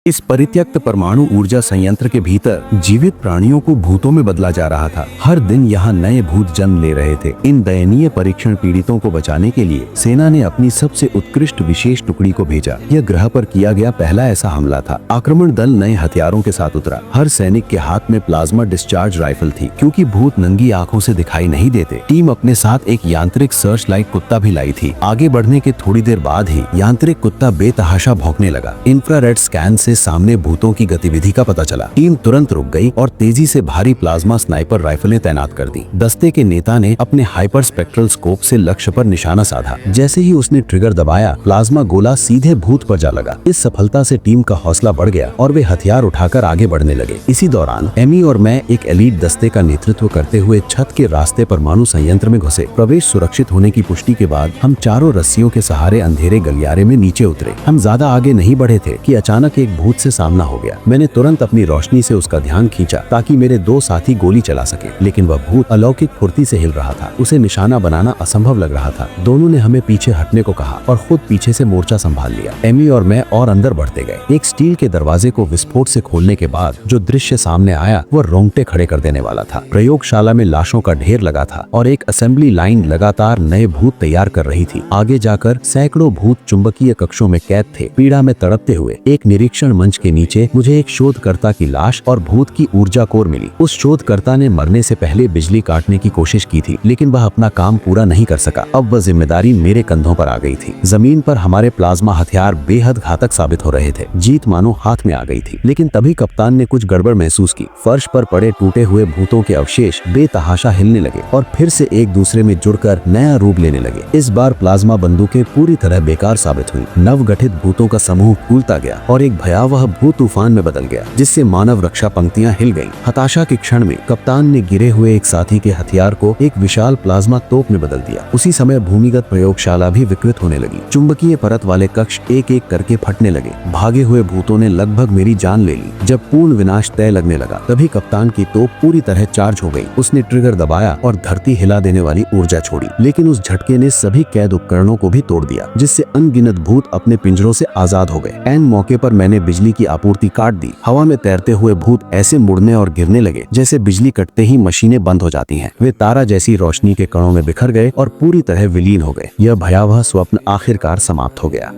इस परित्यक्त परमाणु ऊर्जा संयंत्र के भीतर जीवित प्राणियों को भूतों में बदला जा रहा था। हर दिन यहाँ नए भूत जन्म ले रहे थे। इन दयनीय परीक्षण पीड़ितों को बचाने के लिए सेना ने अपनी सबसे उत्कृष्ट विशेष टुकड़ी को भेजा। यह ग्रह पर किया गया पहला ऐसा हमला था। आक्रमण दल नए हथियारों के साथ उतरा। हर सैनिक के हाथ में प्लाज्मा डिस्चार्ज राइफल थी, क्योंकि भूत नंगी आंखों से दिखाई नहीं देते। टीम अपने साथ एक यांत्रिक सर्च लाइट कुत्ता भी लाई थी। आगे बढ़ने के थोड़ी देर बाद ही यांत्रिक कुत्ता बेतहाशा भौंकने लगा। इंफ्रारेड स्कैन से सामने भूतों की गतिविधि का पता चला। टीम तुरंत रुक गई और तेजी से भारी प्लाज्मा स्नाइपर राइफलें तैनात कर दी। दस्ते के नेता ने अपने हाइपर स्पेक्ट्रल स्कोप से लक्ष्य पर निशाना साधा। जैसे ही उसने ट्रिगर दबाया, प्लाज्मा गोला सीधे भूत पर जा लगा। इस सफलता से टीम का हौसला बढ़ गया और वे हथियार उठाकर आगे बढ़ने लगे। इसी दौरान एमी और मैं एक एलीट दस्ते का नेतृत्व करते हुए छत के रास्ते परमाणु संयंत्र में घुसे। प्रवेश सुरक्षित होने की पुष्टि के बाद हम चारों रस्सियों के सहारे अंधेरे गलियारे में नीचे उतरे। हम ज्यादा आगे नहीं बढ़े थे कि अचानक एक भूत से सामना हो गया। मैंने तुरंत अपनी रोशनी से उसका ध्यान खींचा ताकि मेरे दो साथी गोली चला सके, लेकिन वह भूत अलौकिक फुर्ती से हिल रहा था। उसे निशाना बनाना असंभव लग रहा था। दोनों ने हमें पीछे हटने को कहा और खुद पीछे से मोर्चा संभाल लिया। एमी और मैं और अंदर बढ़ते गए। एक स्टील के दरवाजे को विस्फोट से खोलने के बाद जो दृश्य सामने आया वह रोंगटे खड़े कर देने वाला था। प्रयोगशाला में लाशों का ढेर लगा था और एक असेंबली लाइन लगातार नए भूत तैयार कर रही थी। आगे जाकर सैकड़ों भूत चुंबकीय कक्षों में कैद थे, पीड़ा में तड़पते हुए। एक निरीक्षण मंच के नीचे मुझे एक शोधकर्ता की लाश और भूत की ऊर्जा कोर मिली। उस शोधकर्ता ने मरने से पहले बिजली काटने की कोशिश की थी, लेकिन वह अपना काम पूरा नहीं कर सका। अब वह जिम्मेदारी मेरे कंधों पर आ गई थी। जमीन पर हमारे प्लाज्मा हथियार बेहद घातक साबित हो रहे थे। जीत मानो हाथ में आ गई थी। लेकिन तभी कप्तान ने कुछ गड़बड़ महसूस की। फर्श पर पड़े टूटे हुए भूतों के अवशेष बेतहाशा हिलने लगे और फिर से एक दूसरे में जुड़कर नया रूप लेने लगे। इस बार प्लाज्मा बंदूकें पूरी तरह बेकार साबित हुई। नवगठित भूतों का समूह फूलता गया और एक भयावह भूत तूफान में बदल गया, जिससे मानव रक्षा पंक्तियां हिल गईं। हताशा के क्षण में कप्तान ने गिरे हुए एक साथी के हथियार को एक विशाल प्लाज्मा तोप में बदल दिया। उसी समय भूमिगत प्रयोगशाला भी विकृत होने लगी। चुंबकीय परत वाले कक्ष एक एक करके फटने लगे। भागे हुए भूतों ने लगभग मेरी जान ले ली। जब पूर्ण विनाश तय लगने लगा, तभी कप्तान की तोप पूरी तरह चार्ज हो गई। उसने ट्रिगर दबाया और धरती हिला देने वाली ऊर्जा छोड़ी, लेकिन उस झटके ने सभी कैद उपकरणों को भी तोड़ दिया, जिससे अनगिनत भूत अपने पिंजरों से आजाद हो गए। ऐन मौके पर मैंने बिजली की आपूर्ति काट दी। हवा में तैरते हुए भूत ऐसे मुड़ने और गिरने लगे जैसे बिजली कटते ही मशीनें बंद हो जाती हैं। वे तारा जैसी रोशनी के कणों में बिखर गए और पूरी तरह विलीन हो गए। यह भयावह स्वप्न आखिरकार समाप्त हो गया।